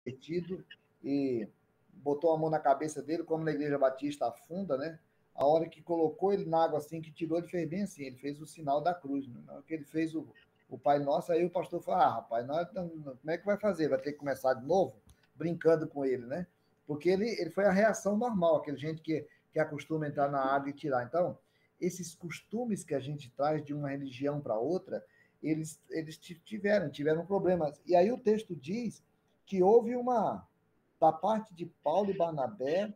convertido e botou a mão na cabeça dele, como na Igreja Batista afunda, né? A hora que colocou ele na água assim, que tirou, ele fez bem assim, ele fez o sinal da cruz. Né? Na hora que ele fez o Pai Nosso, aí o pastor falou, rapaz, como é que vai fazer? Vai ter que começar de novo? Brincando com ele, né? Porque ele foi a reação normal, aquele gente que acostuma entrar na água e tirar. Então, esses costumes que a gente traz de uma religião para outra, eles tiveram problemas. E aí o texto diz que houve da parte de Paulo e Barnabé,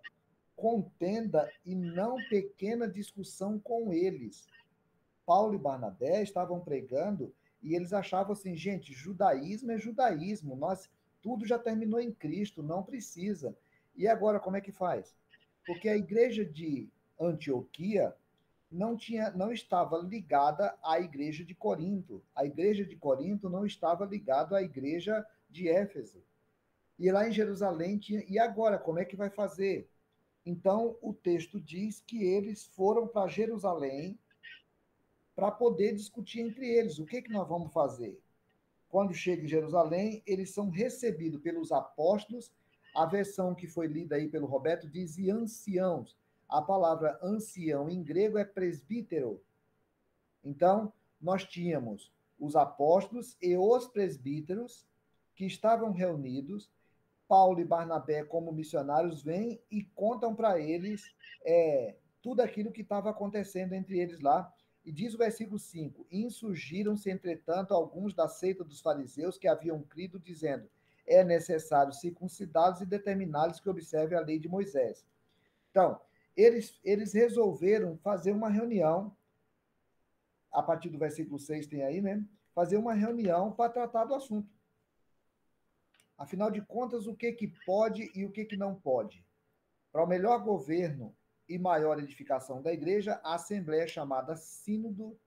contenda e não pequena discussão com eles. Paulo e Barnabé estavam pregando e eles achavam assim, gente, judaísmo é judaísmo, tudo já terminou em Cristo, não precisa. E agora como é que faz? Porque a igreja de Antioquia não estava ligada à igreja de Corinto. A igreja de Corinto não estava ligada à igreja de Éfeso. E lá em Jerusalém tinha, e agora como é que vai fazer? Então o texto diz que eles foram para Jerusalém para poder discutir entre eles o que nós vamos fazer. Quando chega em Jerusalém, eles são recebidos pelos apóstolos. A versão que foi lida aí pelo Roberto diz anciãos. A palavra ancião em grego é presbítero. Então, nós tínhamos os apóstolos e os presbíteros que estavam reunidos. Paulo e Barnabé, como missionários, vêm e contam para eles tudo aquilo que estava acontecendo entre eles lá. E diz o versículo 5: insurgiram-se, entretanto, alguns da seita dos fariseus que haviam crido, dizendo: é necessário circuncidá-los e determinar-lhes que observem a lei de Moisés. Então, eles resolveram fazer uma reunião, a partir do versículo 6 tem aí, né? Fazer uma reunião para tratar do assunto. Afinal de contas, o que pode e o que não pode? Para o melhor governo e maior edificação da igreja, a assembleia é chamada sínodo.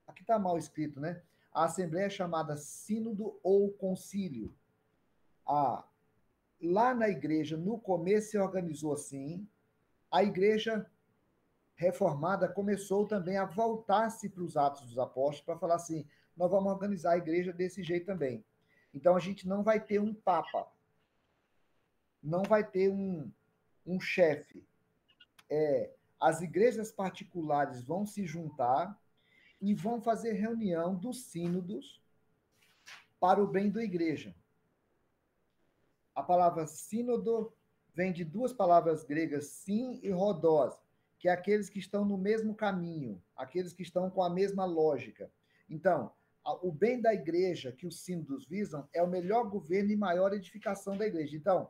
Aqui está mal escrito, né? A assembleia é chamada sínodo ou concílio. Lá na igreja, no começo, se organizou assim. A igreja reformada começou também a voltar-se para os Atos dos Apóstolos para falar assim, nós vamos organizar a igreja desse jeito também. Então, a gente não vai ter um papa, não vai ter um chefe. As igrejas particulares vão se juntar e vão fazer reunião dos sínodos para o bem da igreja. A palavra sínodo vem de duas palavras gregas, sim e rodós, que é aqueles que estão no mesmo caminho, aqueles que estão com a mesma lógica. Então, o bem da igreja que os sínodos visam é o melhor governo e maior edificação da igreja. Então,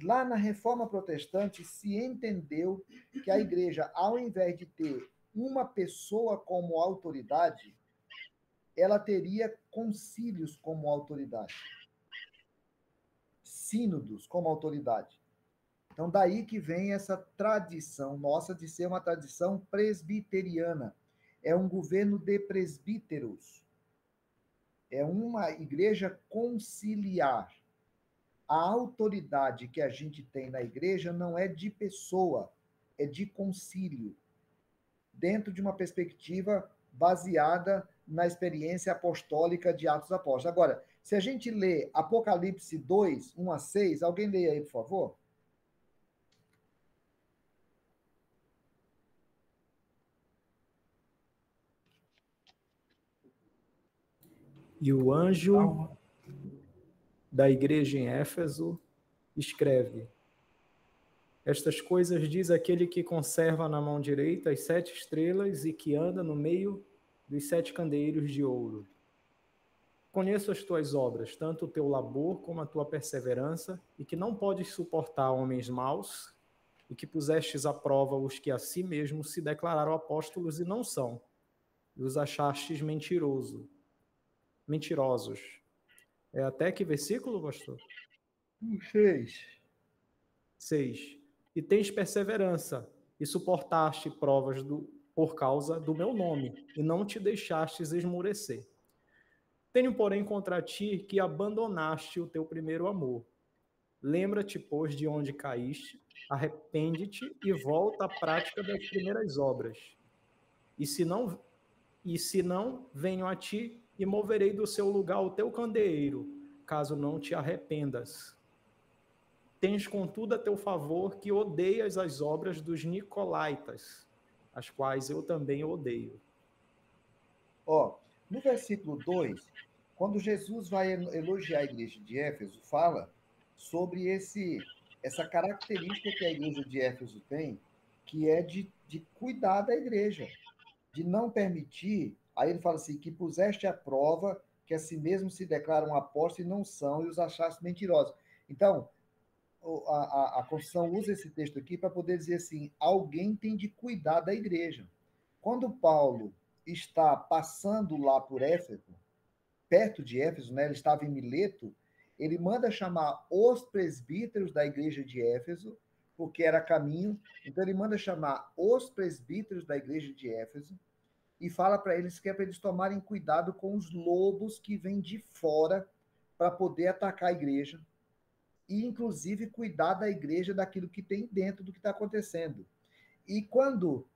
lá na Reforma Protestante se entendeu que a igreja, ao invés de ter uma pessoa como autoridade, ela teria concílios como autoridade, sínodos como autoridade. Então, daí que vem essa tradição nossa de ser uma tradição presbiteriana. É um governo de presbíteros. É uma igreja conciliar. A autoridade que a gente tem na igreja não é de pessoa, é de concílio, dentro de uma perspectiva baseada na experiência apostólica de Atos Apóstolos. Agora, se a gente lê Apocalipse 2, 1 a 6, alguém lê aí, por favor? E o anjo da igreja em Éfeso escreve: estas coisas diz aquele que conserva na mão direita as 7 estrelas e que anda no meio dos 7 candeeiros de ouro. Conheço as tuas obras, tanto o teu labor como a tua perseverança, e que não podes suportar homens maus, e que pusestes à prova os que a si mesmos se declararam apóstolos e não são, e os achastes mentirosos. Até que versículo, pastor? 6. 6. E tens perseverança, e suportaste provas por causa do meu nome, e não te deixastes esmorecer. Tenho, porém, contra ti que abandonaste o teu primeiro amor. Lembra-te, pois, de onde caíste, arrepende-te e volta à prática das primeiras obras. E se não, venho a ti e moverei do seu lugar o teu candeeiro, caso não te arrependas. Tens, contudo, a teu favor que odeias as obras dos nicolaítas, as quais eu também odeio. No versículo 2, quando Jesus vai elogiar a igreja de Éfeso, fala sobre essa característica que a igreja de Éfeso tem, que é de cuidar da igreja, de não permitir. Aí ele fala assim: que puseste à prova que a si mesmo se declaram apóstolos e não são, e os achaste mentirosos. Então, a confissão usa esse texto aqui para poder dizer assim: alguém tem de cuidar da igreja. Quando Paulo está passando lá por Éfeso, perto de Éfeso, né, ele estava em Mileto, ele manda chamar os presbíteros da igreja de Éfeso, porque era caminho, então ele manda chamar os presbíteros da igreja de Éfeso e fala para eles que é para eles tomarem cuidado com os lobos que vêm de fora para poder atacar a igreja e, inclusive, cuidar da igreja daquilo que tem dentro do que está acontecendo. E quando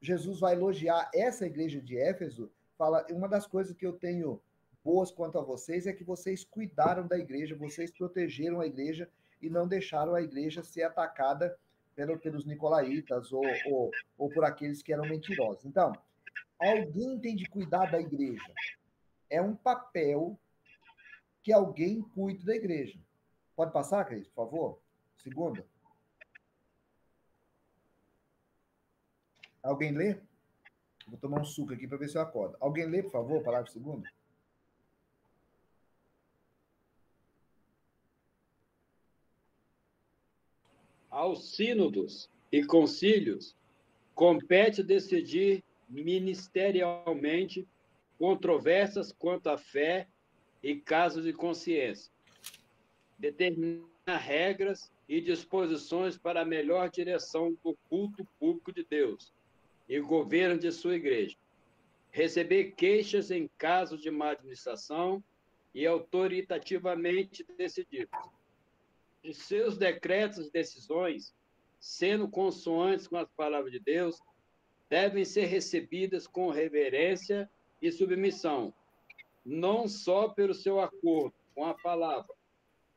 Jesus vai elogiar essa igreja de Éfeso, fala: uma das coisas que eu tenho boas quanto a vocês é que vocês cuidaram da igreja, vocês protegeram a igreja e não deixaram a igreja ser atacada pelos nicolaítas ou por aqueles que eram mentirosos. Então, alguém tem de cuidar da igreja. É um papel que alguém cuide da igreja. Pode passar, Cris, por favor? Segunda. Alguém lê? Vou tomar um suco aqui para ver se eu acordo. Alguém lê, por favor, parágrafo segundo? Aos sínodos e concílios compete decidir ministerialmente controvérsias quanto à fé e casos de consciência, determinar regras e disposições para a melhor direção do culto público de Deus e governo de sua igreja, receber queixas em caso de má administração e autoritativamente decidir. Os seus decretos e decisões, sendo consoantes com as palavras de Deus, devem ser recebidas com reverência e submissão, não só pelo seu acordo com a palavra,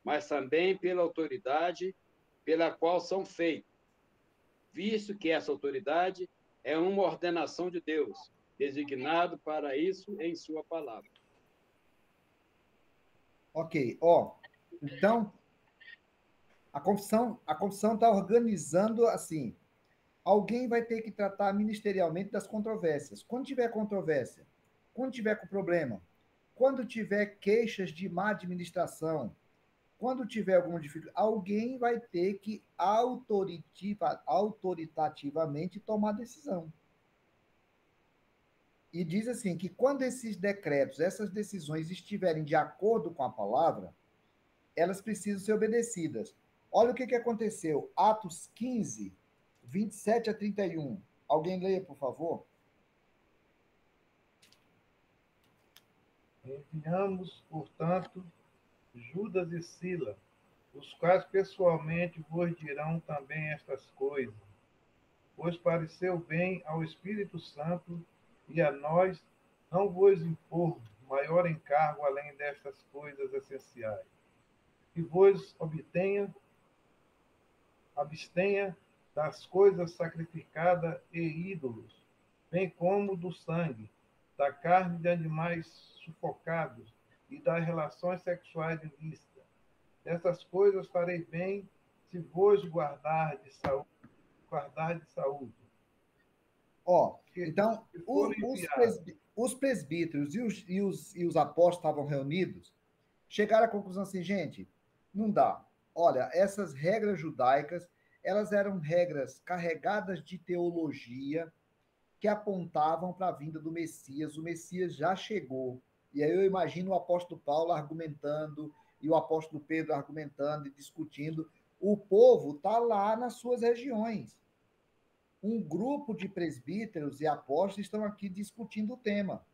mas também pela autoridade pela qual são feitos, visto que essa autoridade é uma ordenação de Deus, designado para isso em sua palavra. Ok, então a confissão está organizando assim: alguém vai ter que tratar ministerialmente das controvérsias. Quando tiver controvérsia, quando tiver com problema, quando tiver queixas de má administração, quando tiver alguma dificuldade, alguém vai ter que autoritativamente tomar decisão. E diz assim que quando esses decretos, essas decisões estiverem de acordo com a palavra, elas precisam ser obedecidas. Olha o que aconteceu. Atos 15, 27 a 31. Alguém leia, por favor? Enviamos, portanto, Judas e Sila, os quais pessoalmente vos dirão também estas coisas, pois pareceu bem ao Espírito Santo e a nós não vos impor maior encargo além destas coisas essenciais, que vos abstenha das coisas sacrificadas e ídolos, bem como do sangue, da carne de animais sufocados e das relações sexuais ilícitas. Essas coisas farei bem se vos guardar de saúde. Então, os presbíteros e os apóstolos estavam reunidos, chegaram à conclusão assim: gente, não dá. Olha, essas regras judaicas, elas eram regras carregadas de teologia que apontavam para a vinda do Messias. O Messias já chegou. E aí eu imagino o apóstolo Paulo argumentando e o apóstolo Pedro argumentando e discutindo. O povo está lá nas suas regiões. Um grupo de presbíteros e apóstolos estão aqui discutindo o tema.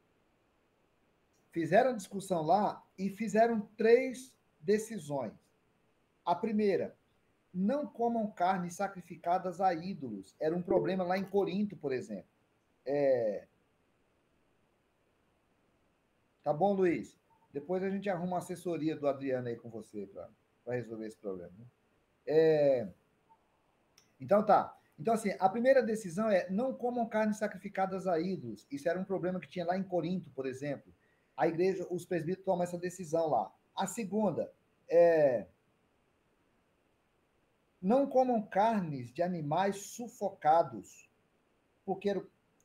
Fizeram discussão lá e fizeram 3 decisões. A primeira: não comam carnes sacrificadas a ídolos. Era um problema lá em Corinto, por exemplo. Tá bom, Luiz? Depois a gente arruma uma assessoria do Adriano aí com você para resolver esse problema. Né? Então tá. Então, assim, a primeira decisão é não comam carnes sacrificadas a ídolos. Isso era um problema que tinha lá em Corinto, por exemplo. A igreja, os presbíteros tomam essa decisão lá. A segunda é não comam carnes de animais sufocados, porque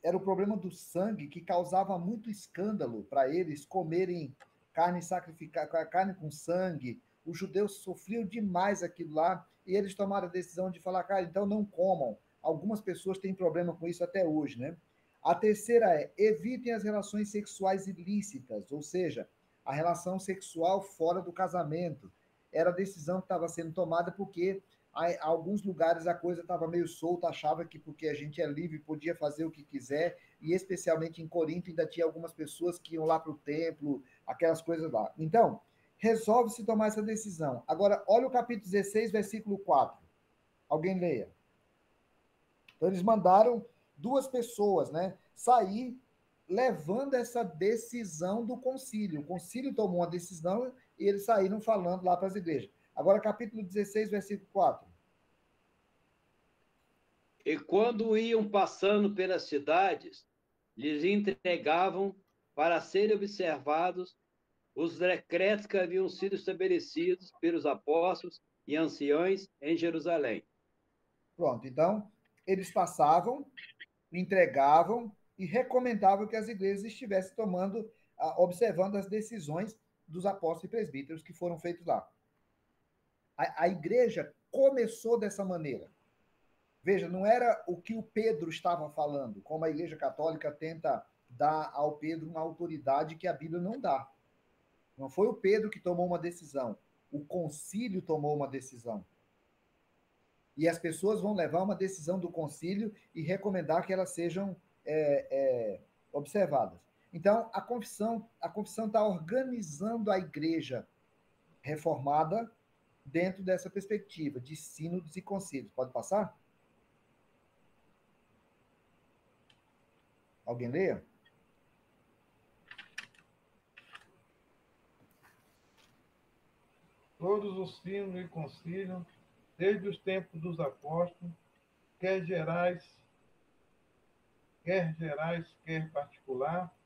era o problema do sangue que causava muito escândalo para eles comerem carne sacrificada, carne com sangue. Os judeus sofriam demais aquilo lá e eles tomaram a decisão de falar, cara, então não comam. Algumas pessoas têm problema com isso até hoje, né? A terceira é evitem as relações sexuais ilícitas, ou seja, a relação sexual fora do casamento. Era a decisão que estava sendo tomada porque em alguns lugares a coisa estava meio solta, achava que porque a gente é livre podia fazer o que quiser, e especialmente em Corinto ainda tinha algumas pessoas que iam lá para o templo, aquelas coisas lá. Então, resolve-se tomar essa decisão. Agora, olha o capítulo 16, versículo 4. Alguém leia. Então, eles mandaram duas pessoas, né, sair levando essa decisão do concílio. O concílio tomou uma decisão e eles saíram falando lá para as igrejas. Agora, capítulo 16, versículo 4. E quando iam passando pelas cidades, lhes entregavam para serem observados os decretos que haviam sido estabelecidos pelos apóstolos e anciões em Jerusalém. Pronto, então, eles passavam, entregavam e recomendavam que as igrejas estivessem tomando, observando as decisões dos apóstolos e presbíteros que foram feitos lá. A igreja começou dessa maneira. Veja, não era o que o Pedro estava falando, como a Igreja Católica tenta dar ao Pedro uma autoridade que a Bíblia não dá. Não foi o Pedro que tomou uma decisão, o concílio tomou uma decisão. E as pessoas vão levar uma decisão do concílio e recomendar que elas sejam observadas. Então, a confissão está organizando a igreja reformada dentro dessa perspectiva de sínodos e concílios. Pode passar? Alguém leia? Todos os sínodos e concílios, desde os tempos dos apóstolos, quer gerais, quer particular,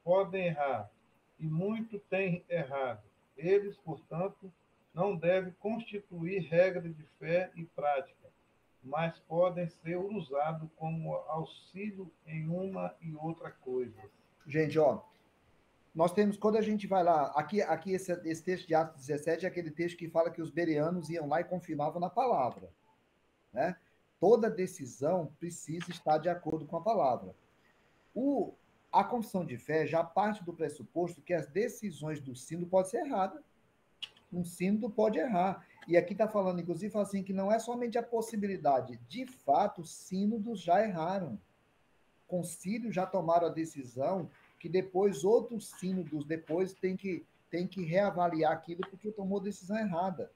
podem errar, e muito têm errado. Eles, portanto, não devem constituir regra de fé e prática, mas podem ser usados como auxílio em uma e outra coisa. Gente, ó, nós temos, quando a gente vai lá, aqui esse texto de Atos 17 é aquele texto que fala que os bereanos iam lá e confirmavam na palavra, né? Toda decisão precisa estar de acordo com a palavra. A confissão de fé já parte do pressuposto que as decisões do sínodo podem ser erradas. Um sínodo pode errar. E aqui está falando, inclusive, fala assim, que não é somente a possibilidade. De fato, sínodos já erraram. Concílios já tomaram a decisão que depois outros sínodos depois têm que reavaliar aquilo porque tomou decisão errada.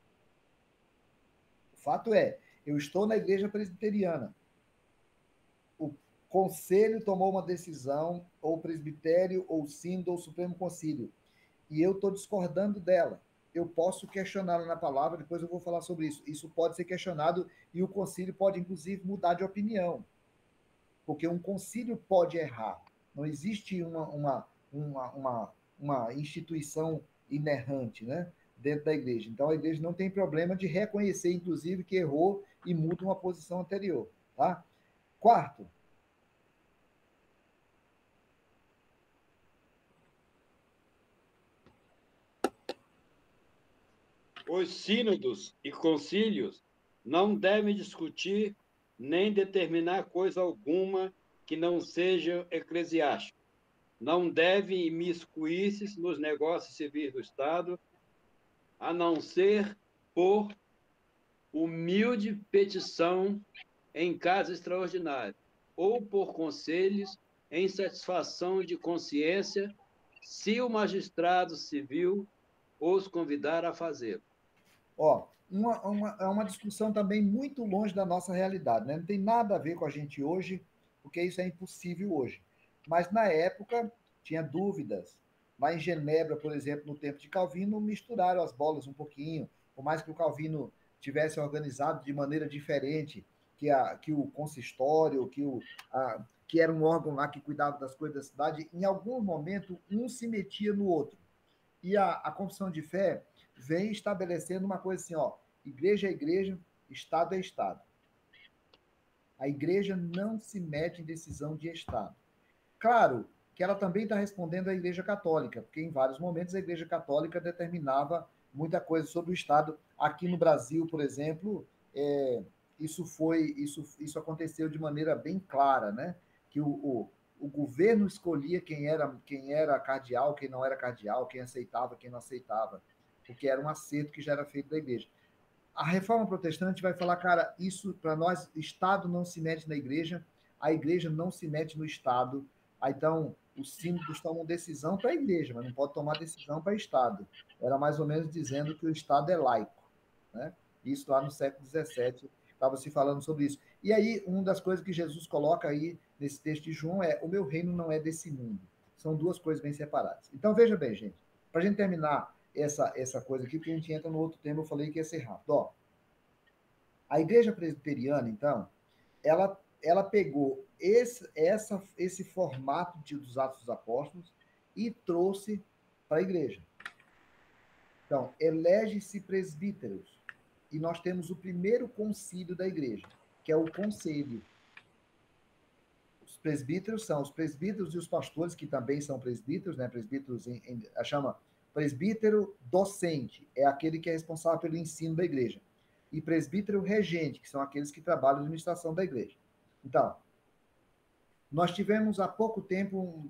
O fato é, eu estou na igreja presbiteriana. O conselho tomou uma decisão, ou o presbitério, ou o sínodo, ou o Supremo Concílio, e eu estou discordando dela. Eu posso questioná-la na palavra, depois eu vou falar sobre isso. Isso pode ser questionado e o concílio pode, inclusive, mudar de opinião. Porque um concílio pode errar. Não existe uma instituição inerrante, né, dentro da igreja. Então, a igreja não tem problema de reconhecer, inclusive, que errou e muda uma posição anterior. Tá? Quarto, Os sínodos e concílios não devem discutir nem determinar coisa alguma que não seja eclesiástica. Não devem imiscuir-se nos negócios civis do Estado, a não ser por humilde petição em caso extraordinário, ou por conselhos em satisfação de consciência, se o magistrado civil os convidar a fazê-lo. ó, é uma discussão também muito longe da nossa realidade, né? Não tem nada a ver com a gente hoje, porque isso é impossível hoje. Mas na época tinha dúvidas. Lá em Genebra, por exemplo, no tempo de Calvino, misturaram as bolas um pouquinho, por mais que o Calvino tivesse organizado de maneira diferente que o consistório, que era um órgão lá que cuidava das coisas da cidade, em algum momento um se metia no outro. E a confissão de fé vem estabelecendo uma coisa assim, ó, igreja é igreja, Estado é Estado. A igreja não se mete em decisão de Estado. Claro que ela também está respondendo à Igreja Católica, porque em vários momentos a Igreja Católica determinava muita coisa sobre o Estado. Aqui no Brasil, por exemplo, isso aconteceu de maneira bem clara, né? Que o governo escolhia quem era cardeal, quem não era cardeal, quem aceitava, quem não aceitava, porque era um acerto que já era feito da Igreja. A Reforma Protestante vai falar, cara, isso para nós, Estado não se mete na Igreja, a Igreja não se mete no Estado. Então, os sínodos tomam decisão para a Igreja, mas não pode tomar decisão para o Estado. Era mais ou menos dizendo que o Estado é laico, né? Isso lá no século XVII estava se falando sobre isso. E aí, uma das coisas que Jesus coloca aí nesse texto de João é: o meu reino não é desse mundo. São duas coisas bem separadas. Então, veja bem, gente, para a gente terminar essa coisa aqui, porque a gente entra no outro tema, eu falei que ia ser rápido. Ó, a Igreja Presbiteriana, então, ela pegou esse formato dos Atos dos Apóstolos e trouxe para a igreja. Então, elege-se presbíteros. E nós temos o primeiro concílio da igreja, que é o conselho. Os presbíteros são os presbíteros e os pastores, que também são presbíteros, né? Presbíteros chama presbítero docente, é aquele que é responsável pelo ensino da igreja. E presbítero regente, que são aqueles que trabalham na administração da igreja. Então, nós tivemos há pouco tempo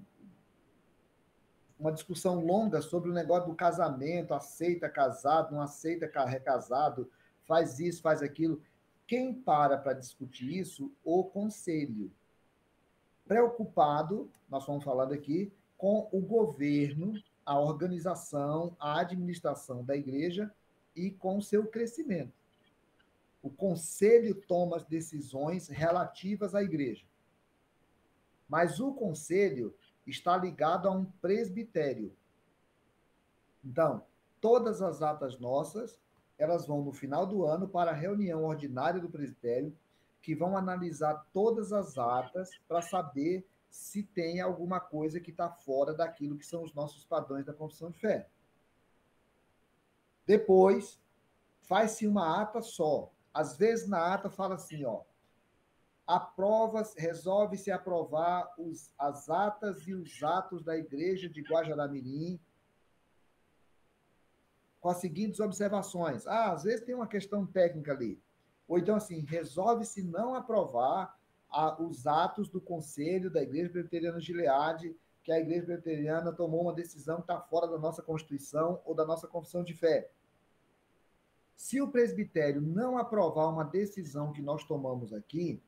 uma discussão longa sobre o negócio do casamento, aceita casado, não aceita recasado, faz isso, faz aquilo. Quem para discutir isso? O conselho. Preocupado, nós estamos falando aqui, com o governo, a organização, a administração da igreja e com o seu crescimento. O conselho toma as decisões relativas à igreja. Mas o conselho está ligado a um presbitério. Então, todas as atas nossas, elas vão no final do ano para a reunião ordinária do presbitério, que vão analisar todas as atas para saber se tem alguma coisa que está fora daquilo que são os nossos padrões da confissão de fé. Depois, faz-se uma ata só. Às vezes, na ata fala assim, ó, resolve-se aprovar as atas e os atos da igreja de Guajará-Mirim com as seguintes observações. Às vezes tem uma questão técnica ali. Ou então, assim, resolve-se não aprovar os atos do conselho da Igreja Presbiteriana de Gileade, que a Igreja Presbiteriana tomou uma decisão que está fora da nossa Constituição ou da nossa confissão de fé. Se o presbitério não aprovar uma decisão que nós tomamos aqui,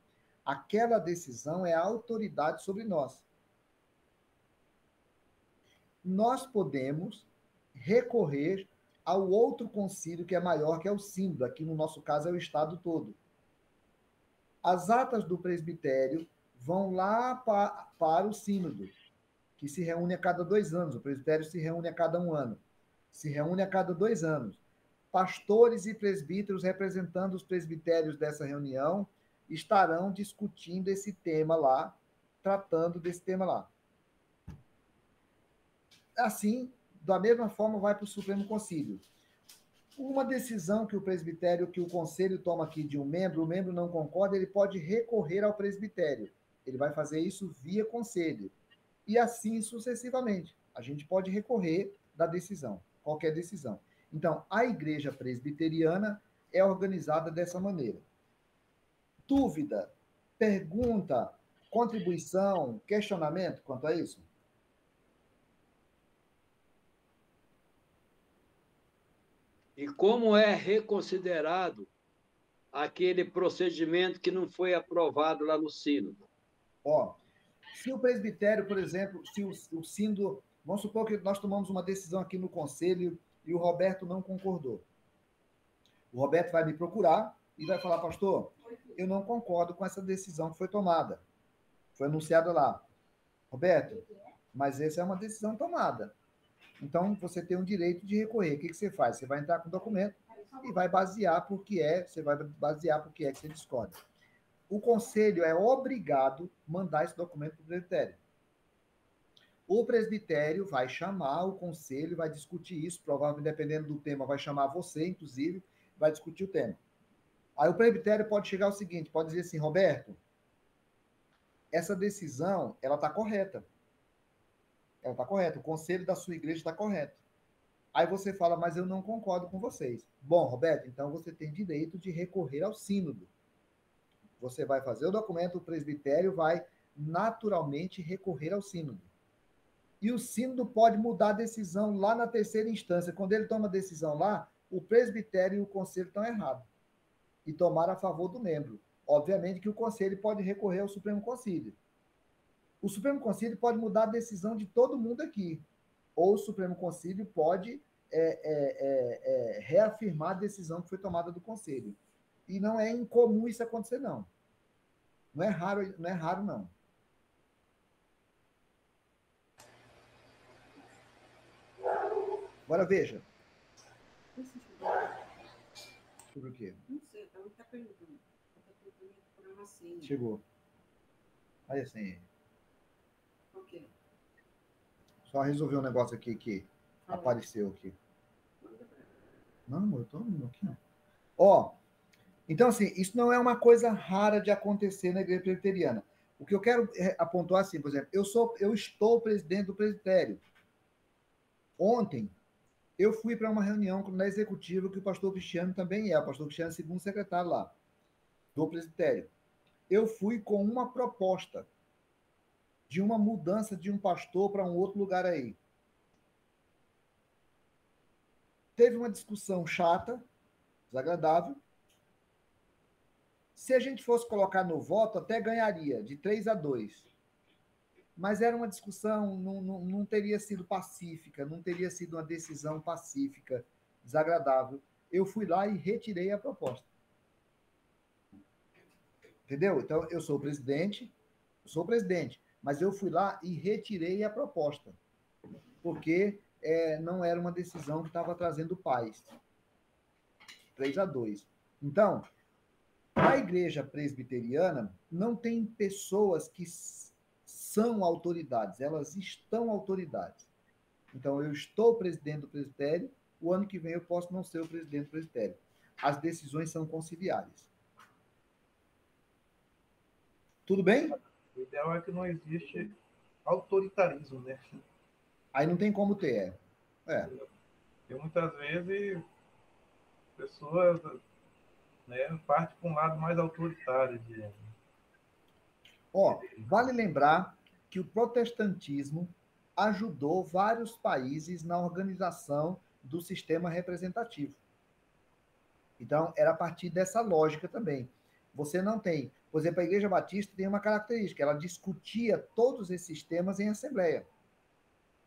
aquela decisão é a autoridade sobre nós. Nós podemos recorrer ao outro concílio que é maior, que é o sínodo. Aqui no nosso caso é o Estado todo. As atas do presbitério vão lá para o sínodo, que se reúne a cada 2 anos. O presbitério se reúne a cada 1 ano. Se reúne a cada 2 anos. Pastores e presbíteros representando os presbitérios dessa reunião estarão discutindo esse tema lá, tratando desse tema lá. Assim, da mesma forma, vai para o Supremo Concílio. Uma decisão que o presbitério, que o conselho toma aqui de um membro, o membro não concorda, ele pode recorrer ao presbitério. Ele vai fazer isso via conselho. E assim sucessivamente. A gente pode recorrer da decisão, qualquer decisão. Então, a igreja presbiteriana é organizada dessa maneira. Dúvida, pergunta, contribuição, questionamento quanto a isso? E como é reconsiderado aquele procedimento que não foi aprovado lá no sínodo? Ó, se o presbitério, por exemplo, se o sínodo, vamos supor que nós tomamos uma decisão aqui no conselho e o Roberto não concordou. O Roberto vai me procurar e vai falar, pastor, eu não concordo com essa decisão que foi tomada. Foi anunciada lá. Roberto, mas essa é uma decisão tomada. Então, você tem um direito de recorrer. O que você faz? Você vai entrar com o documento e vai basear por que é, você vai basear por que é que você discorda. O conselho é obrigado a mandar esse documento para o presbitério. O presbitério vai chamar o conselho, vai discutir isso, provavelmente, dependendo do tema, vai chamar você, inclusive, vai discutir o tema. Aí o presbitério pode chegar ao seguinte, pode dizer assim, Roberto, essa decisão, ela está correta. Ela está correta, o conselho da sua igreja está correto. Aí você fala, mas eu não concordo com vocês. Bom, Roberto, então você tem direito de recorrer ao sínodo. Você vai fazer o documento, o presbitério vai naturalmente recorrer ao sínodo. E o sínodo pode mudar a decisão lá na terceira instância. Quando ele toma a decisão lá, o presbitério e o conselho estão errados. E tomaram a favor do membro. Obviamente que o conselho pode recorrer ao Supremo Concílio. O Supremo Concílio pode mudar a decisão de todo mundo aqui. Ou o Supremo Concílio pode reafirmar a decisão que foi tomada do conselho. E não é incomum isso acontecer, não. Não é raro, não. Agora veja. Sobre o quê? Não sei, ela está perguntando. Ela está perguntando por uma senha. Chegou. Olha a senha. Ok. Só resolver um negócio aqui que apareceu aqui. Não, amor, eu tô aqui, não. Ó, então assim, isso não é uma coisa rara de acontecer na igreja presbiteriana. O que eu quero apontar assim, por exemplo, eu estou presidente do presbitério. Ontem, eu fui para uma reunião na executiva que o pastor Cristiano também é. O pastor Cristiano é segundo secretário lá, do presbitério. Eu fui com uma proposta de uma mudança de um pastor para um outro lugar aí. Teve uma discussão chata, desagradável. Se a gente fosse colocar no voto, até ganharia, de 3-2. Mas era uma discussão, não teria sido pacífica, não teria sido uma decisão pacífica, desagradável. Eu fui lá e retirei a proposta. Entendeu? Então, eu sou presidente, mas eu fui lá e retirei a proposta, porque não era uma decisão que estava trazendo paz. 3-2. Então, a igreja presbiteriana não tem pessoas que são autoridades, elas estão autoridades. Então, eu estou presidente do presbitério, o ano que vem eu posso não ser o presidente do presbitério. As decisões são conciliares. Tudo bem? O ideal é que não existe autoritarismo, né? Aí não tem como ter. Porque muitas vezes pessoas, né, partem para um lado mais autoritário. Vale lembrar que o protestantismo ajudou vários países na organização do sistema representativo. Então, era a partir dessa lógica também. Você não tem... Por exemplo, a Igreja Batista tem uma característica, ela discutia todos esses temas em assembleia.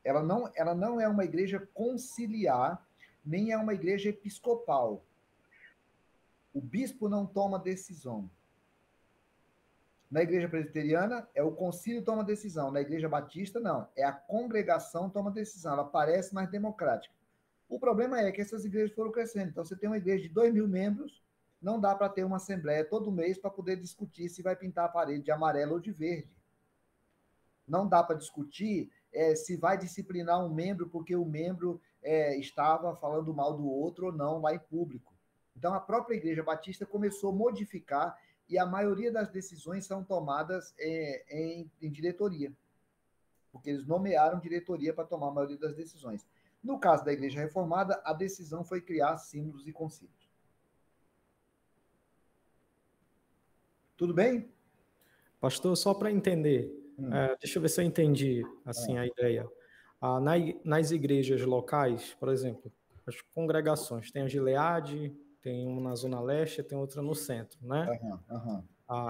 Ela não é uma igreja conciliar, nem é uma igreja episcopal. O bispo não toma decisão. Na igreja presbiteriana, é o concílio que toma decisão. Na igreja batista, não. É a congregação que toma decisão. Ela parece mais democrática. O problema é que essas igrejas foram crescendo. Então, você tem uma igreja de 2.000 membros, não dá para ter uma assembleia todo mês para poder discutir se vai pintar a parede de amarelo ou de verde. Não dá para discutir se vai disciplinar um membro porque o membro estava falando mal do outro ou não lá em público. Então, a própria Igreja Batista começou a modificar e a maioria das decisões são tomadas em diretoria, porque eles nomearam diretoria para tomar a maioria das decisões. No caso da Igreja Reformada, a decisão foi criar sínodos e concílios. Tudo bem? Pastor, só para entender, deixa eu ver se eu entendi assim, a ideia. Nas igrejas locais, por exemplo, as congregações, tem a Gileade, tem uma na Zona Leste, tem outra no centro, né?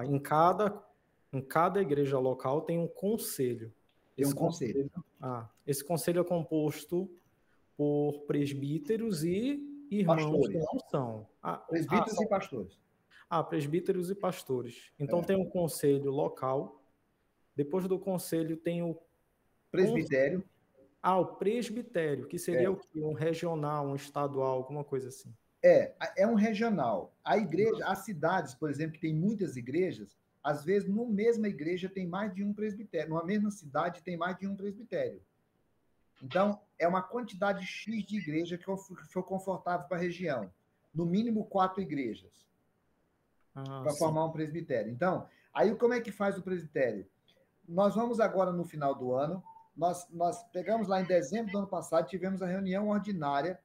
Em cada igreja local tem um conselho. Tem um conselho. Esse conselho é composto por presbíteros e irmãos que não são. Presbíteros e pastores. Presbíteros e pastores. Então tem um conselho local. Depois do conselho tem o presbitério. Ah, o presbitério, que seria o quê? Um regional, um estadual, alguma coisa assim. É um regional. A igreja, as cidades, por exemplo, que tem muitas igrejas, às vezes, numa mesma igreja tem mais de um presbitério. Numa mesma cidade tem mais de um presbitério. Então, é uma quantidade X de igreja que foi confortável para a região. No mínimo 4 igrejas para Sim. formar um presbitério. Então, aí como é que faz o presbitério? Nós vamos agora no final do ano, nós pegamos lá em dezembro do ano passado, tivemos a reunião ordinária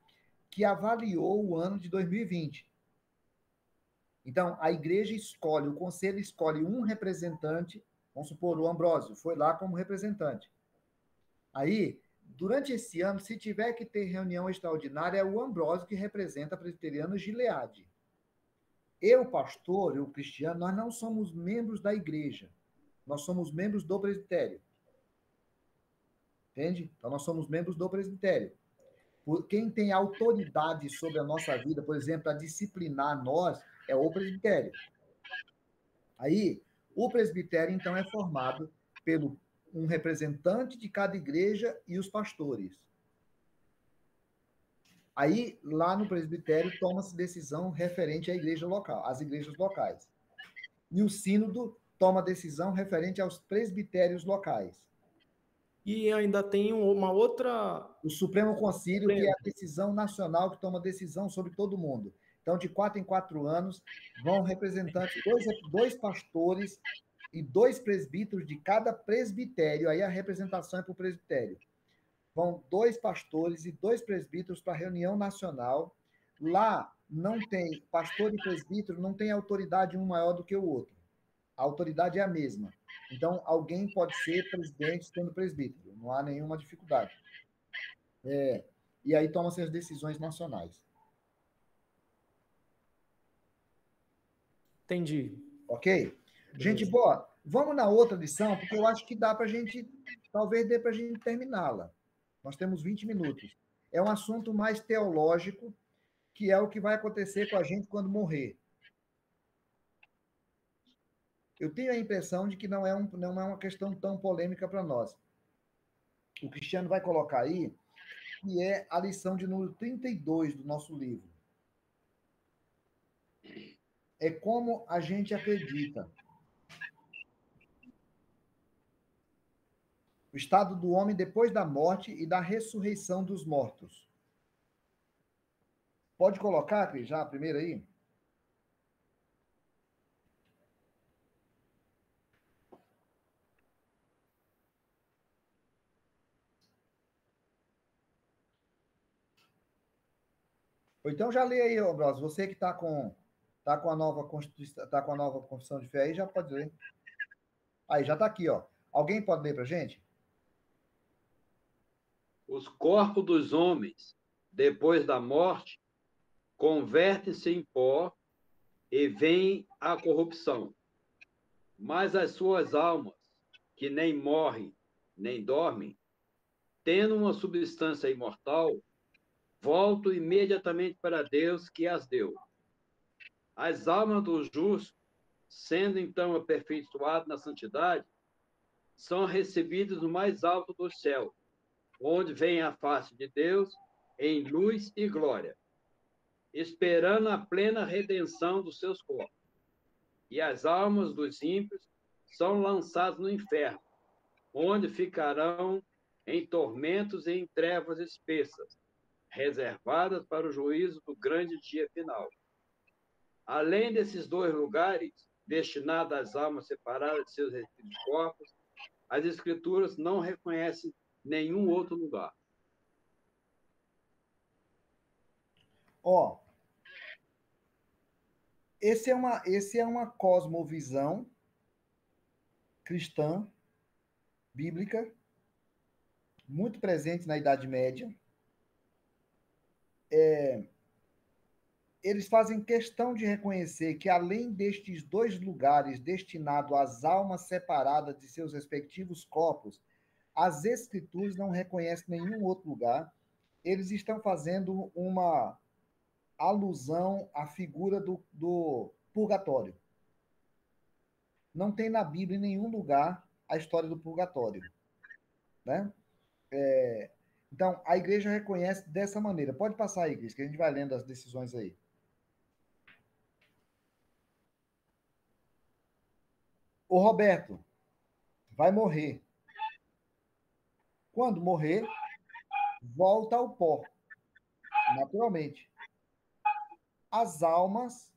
que avaliou o ano de 2020. Então, a igreja escolhe, o conselho escolhe um representante, vamos supor, o Ambrósio, foi lá como representante. Aí, durante esse ano, se tiver que ter reunião extraordinária, é o Ambrósio que representa a presbiteriana Gileade. Eu, pastor, eu, cristiano, nós não somos membros da igreja. Nós somos membros do presbitério. Entende? Então, nós somos membros do presbitério. Quem tem autoridade sobre a nossa vida, por exemplo, a disciplinar nós, é o presbitério. Aí, o presbitério, então, é formado pelo um representante de cada igreja e os pastores. Aí, lá no presbitério, toma-se decisão referente à igreja local, às igrejas locais. E o sínodo toma decisão referente aos presbitérios locais. E ainda tem uma outra... O Supremo Concílio, que é a decisão nacional, que toma decisão sobre todo mundo. Então, de 4 em 4 anos, vão representantes, dois pastores e 2 presbíteros de cada presbitério. Aí a representação é para o presbitério. Vão 2 pastores e 2 presbíteros para a reunião nacional. Lá não tem, pastor e presbítero não tem autoridade um maior do que o outro. A autoridade é a mesma. Então, alguém pode ser presidente sendo presbítero. Não há nenhuma dificuldade. E aí tomam-se as decisões nacionais. Entendi. Ok? Gente boa, vamos na outra lição, porque eu acho que dá para a gente, talvez dê para a gente terminá-la. Nós temos 20 minutos. É um assunto mais teológico, que é o que vai acontecer com a gente quando morrer. Eu tenho a impressão de que não é uma questão tão polêmica para nós. O Cristiano vai colocar aí, que é a lição de número 32 do nosso livro. É como a gente acredita. O estado do homem depois da morte e da ressurreição dos mortos. Pode colocar, Cris, já a primeira aí? Ou então já lê aí, Bros. Você que está com a nova Constituição, tá com a nova Confissão de Fé aí, já pode ler. Aí, já está aqui, ó. Alguém pode ler para a gente? Os corpos dos homens, depois da morte, convertem-se em pó e vêm à corrupção. Mas as suas almas, que nem morrem, nem dormem, tendo uma substância imortal, voltam imediatamente para Deus que as deu. As almas dos justos, sendo então aperfeiçoadas na santidade, são recebidas no mais alto do céu, onde vem a face de Deus em luz e glória, esperando a plena redenção dos seus corpos. E as almas dos ímpios são lançadas no inferno, onde ficarão em tormentos e em trevas espessas, reservadas para o juízo do grande dia final. Além desses 2 lugares, destinados às almas separadas de seus respectivos corpos, as Escrituras não reconhecem nenhum outro lugar. Ó, esse é uma cosmovisão cristã, bíblica, muito presente na Idade Média. Eles fazem questão de reconhecer que, além destes 2 lugares destinados às almas separadas de seus respectivos corpos, as Escrituras não reconhecem nenhum outro lugar. Eles estão fazendo uma alusão à figura do purgatório. Não tem na Bíblia em nenhum lugar a história do purgatório, né? Então, a igreja reconhece dessa maneira. Pode passar aí, Cris, que a gente vai lendo as decisões aí. O Roberto vai morrer. Quando morrer, volta ao pó, naturalmente. As almas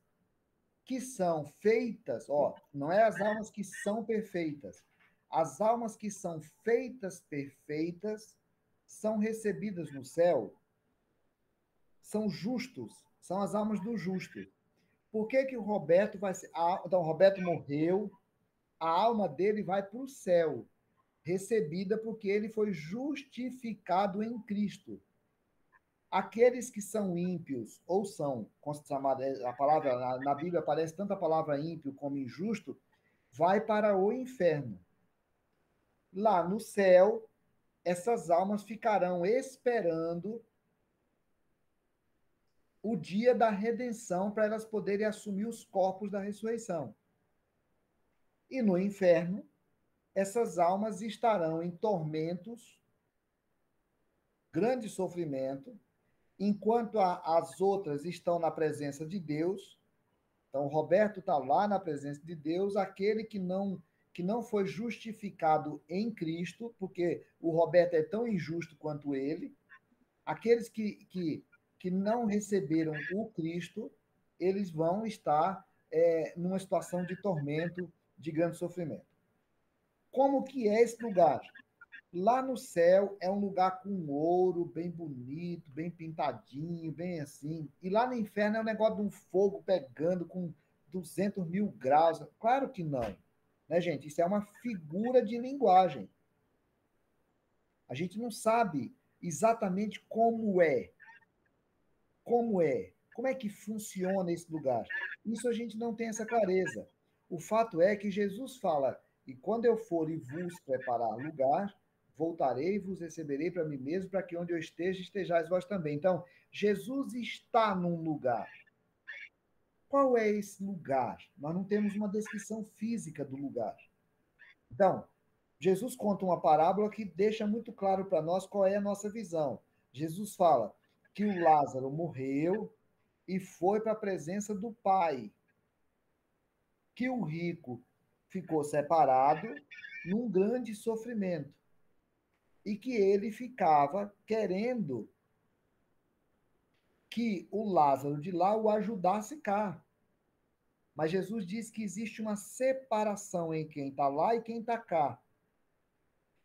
que são feitas, ó, não é as almas que são perfeitas. As almas que são feitas perfeitas são recebidas no céu, são justos, são as almas do justo. Por que que o Roberto vai ser... Então, o Roberto morreu, a alma dele vai para o céu, recebida porque ele foi justificado em Cristo. Aqueles que são ímpios, ou são, a palavra, na Bíblia aparece tanto a palavra ímpio como injusto, vai para o inferno. Lá no céu, essas almas ficarão esperando o dia da redenção para elas poderem assumir os corpos da ressurreição. E no inferno, essas almas estarão em tormentos, grande sofrimento, enquanto as outras estão na presença de Deus. Então, Roberto está lá na presença de Deus, aquele que não foi justificado em Cristo, porque o Roberto é tão injusto quanto ele, aqueles que não receberam o Cristo, eles vão estar numa situação de tormento, de grande sofrimento. Como que é esse lugar? Lá no céu é um lugar com ouro, bem bonito, bem pintadinho, bem assim. E lá no inferno é um negócio de um fogo pegando com 200 mil graus. Claro que não. Né, gente? Isso é uma figura de linguagem. A gente não sabe exatamente como é. Como é. Como é que funciona esse lugar? Isso a gente não tem essa clareza. O fato é que Jesus fala, e quando eu for e vos preparar lugar, voltarei e vos receberei para mim mesmo, para que onde eu esteja, estejais vós também. Então, Jesus está num lugar. Qual é esse lugar? Nós não temos uma descrição física do lugar. Então, Jesus conta uma parábola que deixa muito claro para nós qual é a nossa visão. Jesus fala que o Lázaro morreu e foi para a presença do Pai, que o rico ficou separado num grande sofrimento e que ele ficava querendo que o Lázaro de lá o ajudasse cá. Mas Jesus diz que existe uma separação em quem está lá e quem está cá.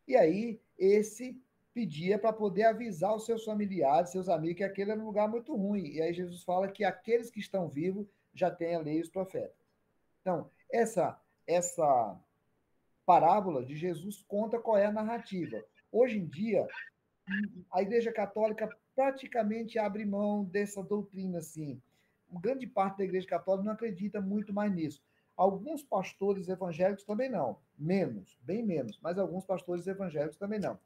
E aí, esse pedia para poder avisar os seus familiares, seus amigos, que aquele era um lugar muito ruim. E aí Jesus fala que aqueles que estão vivos já têm a lei e os profetas. Então, essa parábola de Jesus conta qual é a narrativa. Hoje em dia, a Igreja Católica praticamente abre mão dessa doutrina, assim. Grande parte da Igreja Católica não acredita muito mais nisso. Alguns pastores evangélicos também não. Menos, bem menos, mas alguns pastores evangélicos também não.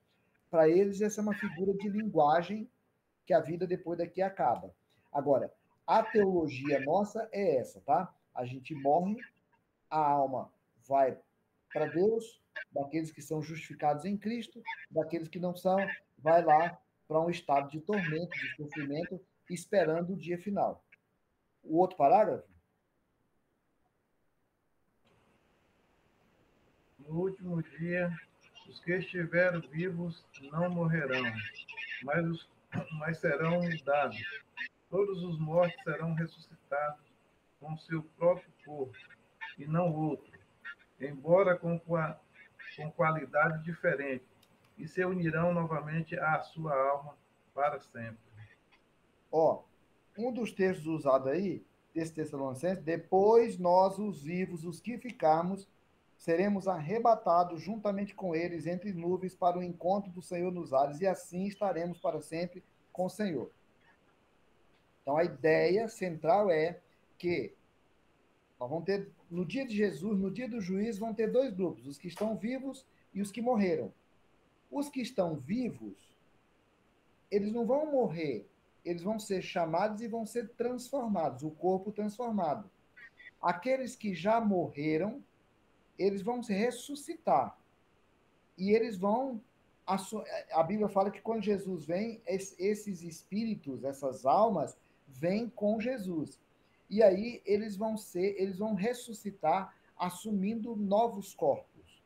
Para eles, essa é uma figura de linguagem que a vida depois daqui acaba. Agora, a teologia nossa é essa, tá? A gente morre, a alma vai para Deus, daqueles que são justificados em Cristo, daqueles que não são, vai lá para um estado de tormento, de sofrimento, esperando o dia final. O outro parágrafo? No último dia, os que estiverem vivos não morrerão, mas serão mudados. Todos os mortos serão ressuscitados com seu próprio corpo, e não outro, embora com qualidade diferente, e se unirão novamente à sua alma para sempre. Ó, um dos textos usados aí, desse Tessalonicenses, depois nós, os vivos, os que ficarmos, seremos arrebatados juntamente com eles entre nuvens para o encontro do Senhor nos ares, e assim estaremos para sempre com o Senhor. Então, a ideia central é que nós vamos ter, no dia de Jesus, no dia do juízo, vão ter dois grupos, os que estão vivos e os que morreram. Os que estão vivos, eles não vão morrer, eles vão ser chamados e vão ser transformados, o corpo transformado. Aqueles que já morreram, eles vão se ressuscitar. E eles vão a Bíblia fala que quando Jesus vem, esses espíritos, essas almas, vêm com Jesus. E aí eles vão ressuscitar assumindo novos corpos.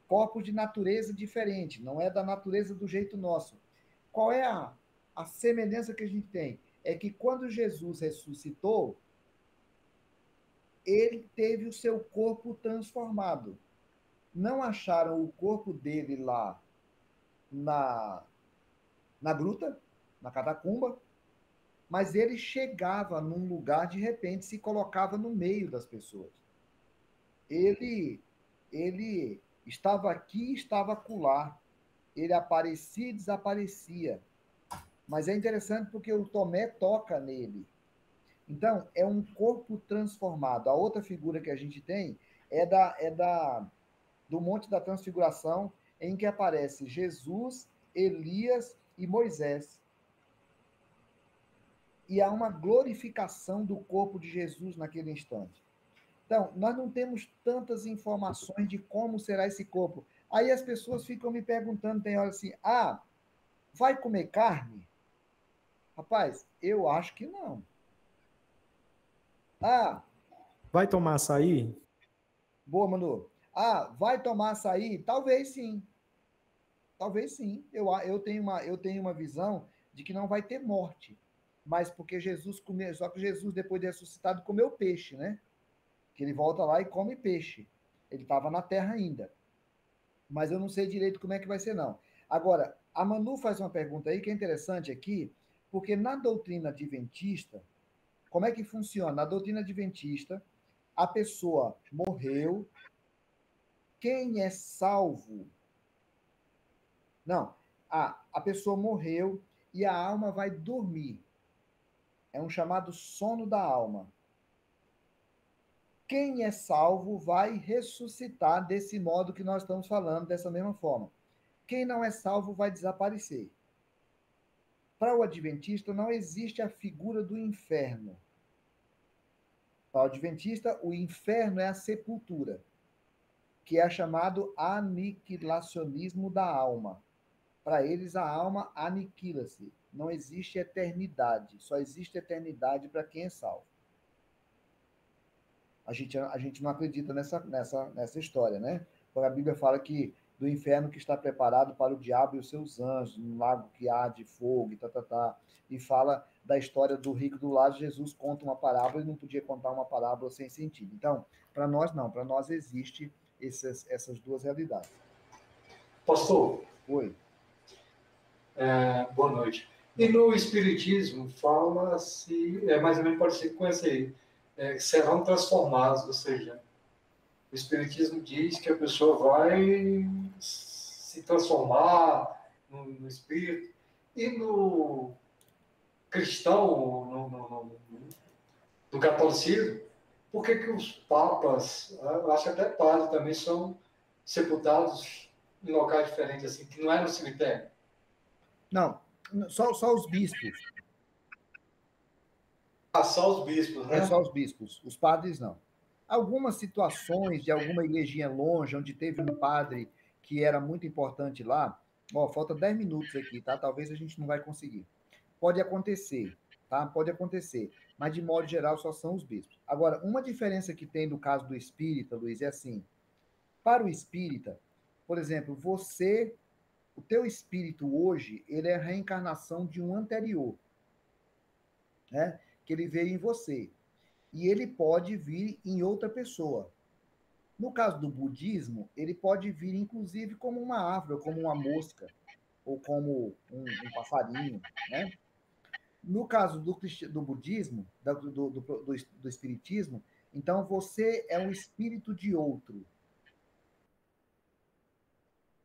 Corpos de natureza diferente, não é da natureza do jeito nosso. Qual é a semelhança que a gente tem? É que quando Jesus ressuscitou, ele teve o seu corpo transformado. Não acharam o corpo dele lá na gruta, na catacumba, mas ele chegava num lugar, de repente, se colocava no meio das pessoas. Ele estava aqui, estava acolá. Ele aparecia e desaparecia. Mas é interessante porque o Tomé toca nele. Então, é um corpo transformado. A outra figura que a gente tem do Monte da Transfiguração, em que aparece Jesus, Elias e Moisés. E há uma glorificação do corpo de Jesus naquele instante. Então, nós não temos tantas informações de como será esse corpo. Aí as pessoas ficam me perguntando, tem hora assim, vai comer carne? Rapaz, eu acho que não. Vai tomar açaí? Boa, Manu. Vai tomar açaí? Talvez sim. Talvez sim. Eu tenho uma visão de que não vai ter morte. Mas porque Jesus comeu, só que Jesus, depois de ressuscitado, comeu peixe, né? Que ele volta lá e come peixe. Ele estava na terra ainda. Mas eu não sei direito como é que vai ser, não. Agora, a Manu faz uma pergunta aí que é interessante aqui, porque na doutrina adventista, como é que funciona? Na doutrina adventista, a pessoa morreu, quem é salvo? Não, a pessoa morreu e a alma vai dormir. É um chamado sono da alma. Quem é salvo vai ressuscitar desse modo que nós estamos falando, dessa mesma forma. Quem não é salvo vai desaparecer. Para o adventista, não existe a figura do inferno. Para o adventista, o inferno é a sepultura, que é chamado aniquilacionismo da alma. Para eles, a alma aniquila-se. Não existe eternidade. Só existe eternidade para quem é salvo. A gente não acredita nessa história, né? Porque a Bíblia fala que do inferno que está preparado para o diabo e os seus anjos, um lago que arde fogo, e fala da história do rico do lado. Jesus conta uma parábola e não podia contar uma parábola sem sentido. Então, para nós não, para nós existe essas duas realidades. Pastor? Oi. Boa noite. E no Espiritismo fala-se, mais ou menos parecido com esse aí, serão transformados, ou seja, o Espiritismo diz que a pessoa vai se transformar no espírito. E no cristão, no catolicismo, por que os papas, eu acho que até padres também, são sepultados em locais diferentes, assim, que não é no cemitério? Não, só os bispos. Só os bispos, né? É só os bispos, os padres não. Algumas situações de alguma igrejinha longe, onde teve um padre que era muito importante lá, falta 10 minutos aqui, tá? Talvez a gente não vai conseguir. Pode acontecer, tá? Pode acontecer, mas de modo geral só são os bispos. Agora, uma diferença que tem no caso do espírita, Luiz, é assim, para o espírita, por exemplo, o teu espírito hoje, ele é a reencarnação de um anterior, né? Que ele veio em você. E ele pode vir em outra pessoa. No caso do budismo, ele pode vir, inclusive, como uma árvore, ou como uma mosca, ou como um passarinho, né? No caso do budismo, do espiritismo, então você é um espírito de outro.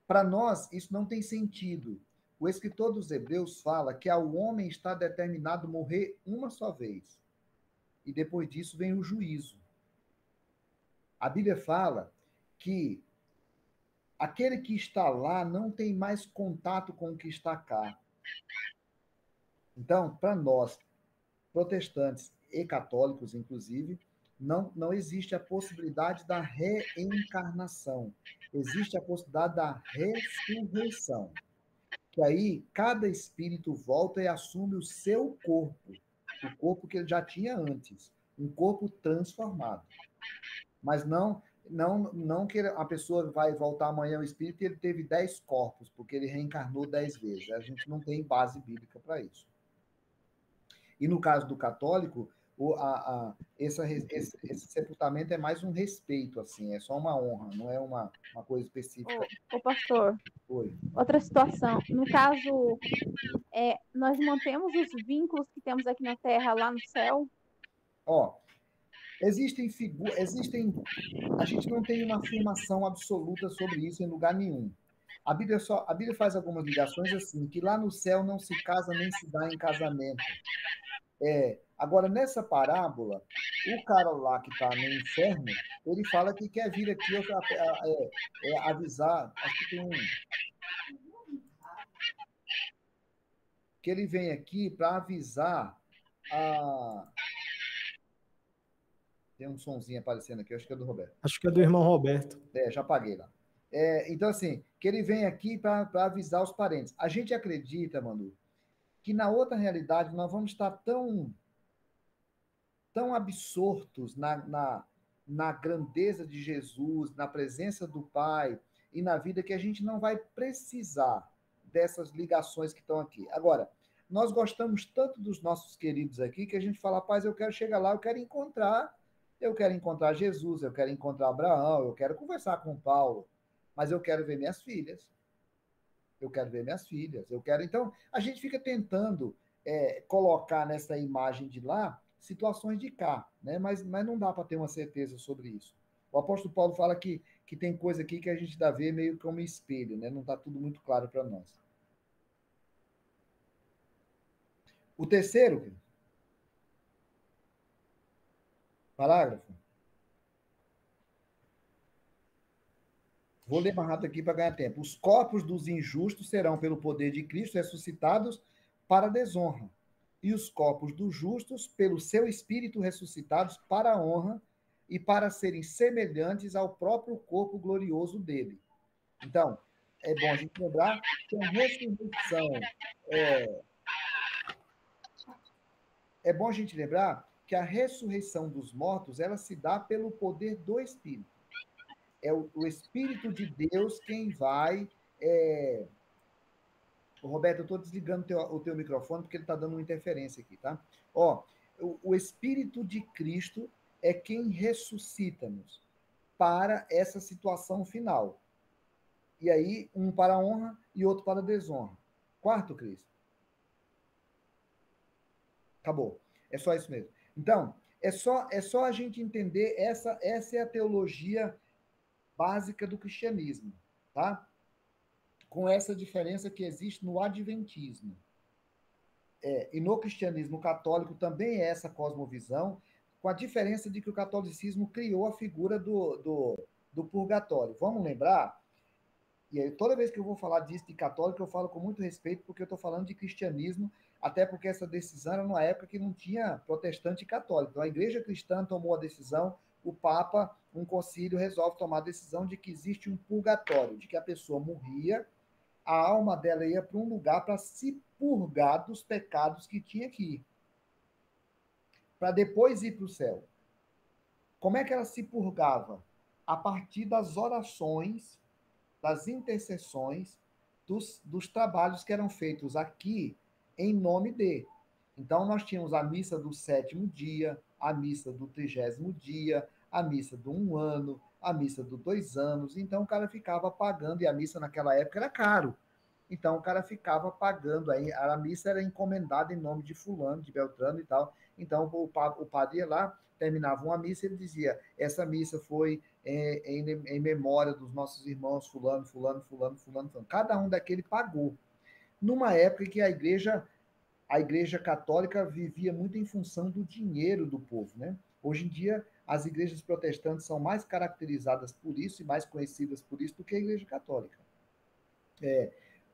Para nós, isso não tem sentido. O escritor dos Hebreus fala que ao homem está determinado morrer uma só vez. E depois disso vem o juízo. A Bíblia fala que aquele que está lá não tem mais contato com o que está cá. Então, para nós, protestantes e católicos, inclusive, não existe a possibilidade da reencarnação. Existe a possibilidade da ressurreição. Que aí cada espírito volta e assume o seu corpo, o corpo que ele já tinha antes, um corpo transformado. Mas não que a pessoa vai voltar amanhã o espírito e ele teve 10 corpos, porque ele reencarnou 10 vezes. A gente não tem base bíblica para isso. E no caso do católico, esse sepultamento é mais um respeito, assim, é só uma honra, não é uma coisa específica. Ô pastor, Oi. outra situação. No caso, nós mantemos os vínculos que temos aqui na Terra lá no céu? Ó, existem. A gente não tem uma afirmação absoluta sobre isso em lugar nenhum. A Bíblia faz algumas ligações assim, que lá no céu não se casa nem se dá em casamento. Agora, nessa parábola, o cara lá que está no inferno, ele fala que quer vir aqui avisar. Acho que tem um. Que ele vem aqui para avisar a. Tem um sonzinho aparecendo aqui, acho que é do Roberto. Acho que é do irmão Roberto. Já apaguei lá. Então, assim, que ele vem aqui para avisar os parentes. A gente acredita, Manu, que na outra realidade nós vamos estar tão absortos na grandeza de Jesus, na presença do Pai e na vida, que a gente não vai precisar dessas ligações que estão aqui. Agora, nós gostamos tanto dos nossos queridos aqui que a gente fala, paz, eu quero chegar lá, eu quero encontrar Jesus, eu quero encontrar Abraão, eu quero conversar com Paulo, mas eu quero ver minhas filhas. Então, a gente fica tentando colocar nessa imagem de lá situações de cá, né? Mas não dá para ter uma certeza sobre isso. O apóstolo Paulo fala que tem coisa aqui que a gente dá a ver meio como espelho, né? Não está tudo muito claro para nós. O terceiro parágrafo. Vou ler mais rápido aqui para ganhar tempo. Os corpos dos injustos serão, pelo poder de Cristo, ressuscitados para a desonra, e os corpos dos justos, pelo seu Espírito, ressuscitados para a honra e para serem semelhantes ao próprio corpo glorioso dele. Então, é bom a gente lembrar que a ressurreição é bom a gente lembrar que a ressurreição dos mortos, ela se dá pelo poder do Espírito. É o Espírito de Deus quem vai... Roberto, eu estou desligando o teu microfone porque ele está dando uma interferência aqui, tá? O Espírito de Cristo é quem ressuscita-nos para essa situação final. E aí, um para a honra e outro para a desonra. Quarto, Cris. Acabou. É só isso mesmo. Então, é só a gente entender essa é a teologia básica do cristianismo, tá? Com essa diferença que existe no adventismo. E no cristianismo católico também é essa cosmovisão, com a diferença de que o catolicismo criou a figura do purgatório. Vamos lembrar, e aí toda vez que eu vou falar disso de católico, eu falo com muito respeito, porque eu estou falando de cristianismo, até porque essa decisão era numa época que não tinha protestante e católico. Então a igreja cristã tomou a decisão, o Papa, um concílio, resolve tomar a decisão de que existe um purgatório, de que a pessoa morria, a alma dela ia para um lugar para se purgar dos pecados que tinha aqui, para depois ir para o céu. Como é que ela se purgava? A partir das orações, das intercessões, dos trabalhos que eram feitos aqui em nome de. Então, nós tínhamos a missa do 7º dia, a missa do 30º dia, a missa do 1 ano, a missa do 2 anos. Então, o cara ficava pagando, e a missa naquela época era caro. Então, o cara ficava pagando. Aí, a missa era encomendada em nome de fulano, de Beltrano e tal. Então, o padre ia lá, terminava uma missa, ele dizia, essa missa foi em memória dos nossos irmãos fulano. Cada um daquele pagou. Numa época que a igreja católica vivia muito em função do dinheiro do povo, né? Hoje em dia, as igrejas protestantes são mais caracterizadas por isso e mais conhecidas por isso do que a igreja católica.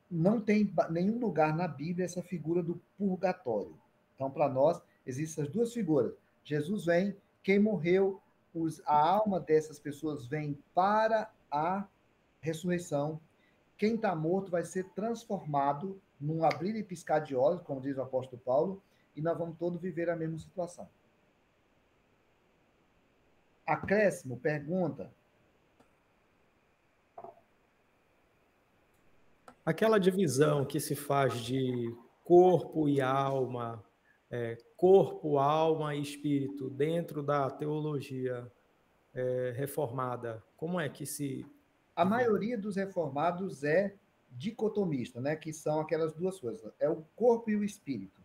Não tem nenhum lugar na Bíblia essa figura do purgatório. Então, para nós, existem as duas figuras. Jesus vem, Quem morreu, a alma dessas pessoas vem para a ressurreição. Quem está morto vai ser transformado num abrir e piscar de olhos, como diz o apóstolo Paulo, e nós vamos todos viver a mesma situação. Acréscimo, pergunta. Aquela divisão que se faz de corpo e alma, corpo, alma e espírito, dentro da teologia reformada, como é que se... A maioria dos reformados é dicotomista, né? Que são aquelas duas coisas. É o corpo e o espírito.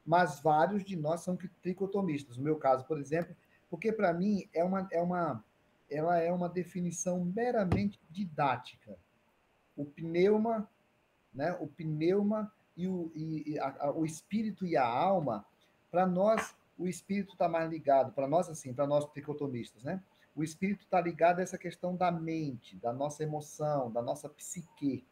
Mas vários de nós são tricotomistas. No meu caso, por exemplo, porque para mim ela é uma definição meramente didática. O pneuma, né? O pneuma e o espírito e a alma, para nós, o espírito está mais ligado, para nós, assim, para nós tricotomistas, né? O espírito está ligado a essa questão da mente, da nossa emoção, da nossa psique.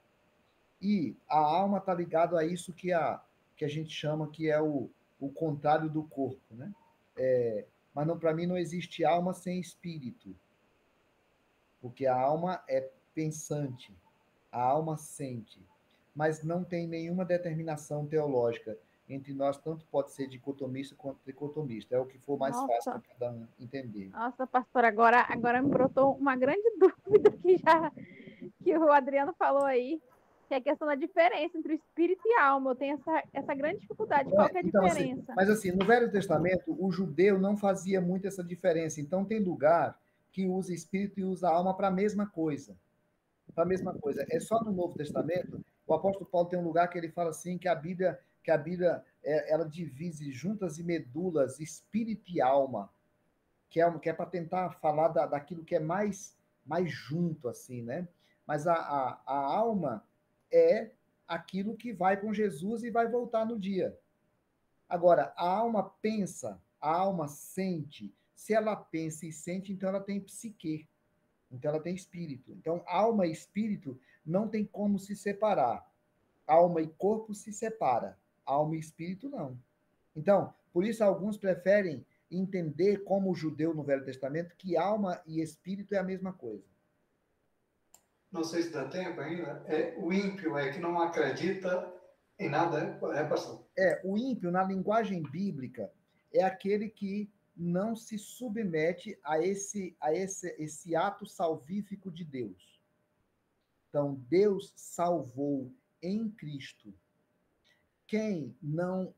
E a alma está ligado a isso que a gente chama que é o contrário do corpo, né? Mas para mim não existe alma sem espírito, porque a alma é pensante, a alma sente, mas não tem nenhuma determinação teológica entre nós, tanto pode ser dicotomista quanto tricotomista, é o que for mais fácil para cada um entender. Nossa, pastor, agora me brotou uma grande dúvida que o Adriano falou aí, que é a questão da diferença entre o espírito e a alma. Eu tenho essa grande dificuldade. Qual que é a diferença? Mas assim, no Velho Testamento, o judeu não fazia muito essa diferença. Então, tem lugar que usa espírito e usa alma para a mesma coisa. Para a mesma coisa. É só no Novo Testamento, o apóstolo Paulo tem um lugar que ele fala assim, que a Bíblia ela divide juntas e medulas, espírito e alma, que é para tentar falar daquilo que é mais junto, assim, né? Mas a alma é aquilo que vai com Jesus e vai voltar no dia. Agora, a alma pensa, a alma sente. Se ela pensa e sente, então ela tem psique. Então ela tem espírito. Então, alma e espírito não tem como se separar. Alma e corpo se separa. Alma e espírito não. Então, por isso alguns preferem entender, como o judeu no Velho Testamento, que alma e espírito é a mesma coisa. Não sei se dá tempo ainda. O ímpio que não acredita em nada, pastor? O ímpio, na linguagem bíblica, é aquele que não se submete a esse ato salvífico de Deus. Então, Deus salvou em Cristo. Quem não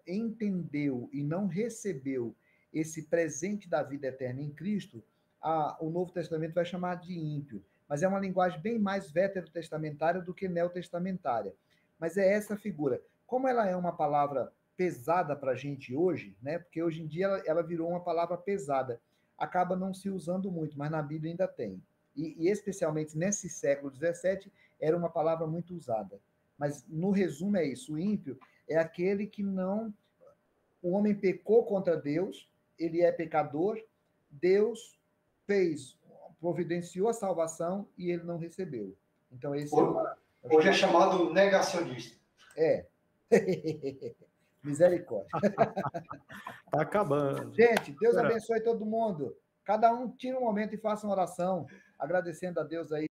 entendeu e não recebeu esse presente da vida eterna em Cristo, o Novo Testamento vai chamar de ímpio. Mas é uma linguagem bem mais veterotestamentária do que neotestamentária. Mas é essa figura. Como ela é uma palavra pesada para a gente hoje, né? Porque hoje em dia ela virou uma palavra pesada, acaba não se usando muito, mas na Bíblia ainda tem. E especialmente nesse século XVII, era uma palavra muito usada. Mas, no resumo, é isso. O ímpio é aquele que não... O homem pecou contra Deus, ele é pecador, Deus providenciou a salvação e ele não recebeu. Então, esse hoje é chamado negacionista. Misericórdia. Tá acabando. Gente, Deus abençoe todo mundo. Cada um tira um momento e faça uma oração, agradecendo a Deus aí